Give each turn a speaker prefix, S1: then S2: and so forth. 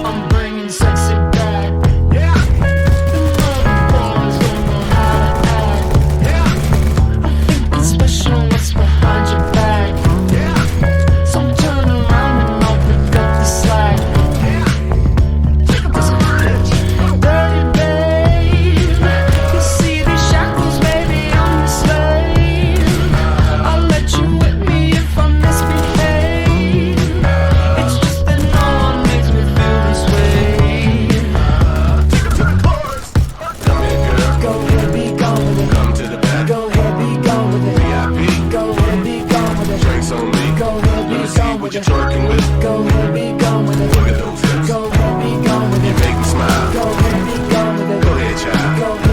S1: I'm bringing sexy back. Yeah. Boys don't know how to act. Yeah. I think it's special what's behind your back. Yeah. So turn around and I'll pick up the slack. Yeah. Dirty babe, you see these shackles, baby, I'm the slave. I'll let you whip me if I misbehave. It's just that no one makes me feel this way.
S2: Come here, girl.
S1: Go ahead, be gone with it.
S2: Come to the back.
S1: Go ahead, be gone with it.
S2: VIP.
S1: Go ahead, be gone with it.
S2: Drinks on me.
S1: Go ahead,
S2: Let
S1: be
S2: me see
S1: gone
S2: what
S1: with
S2: you're
S1: it.
S2: twerking with.
S1: Go ahead, be gone with it.
S2: Look at those hips.
S1: Go ahead, be gone with
S2: You
S1: it.
S2: make me smile.
S1: Go ahead, be gone with it.
S2: Go ahead, child.
S1: Go ahead,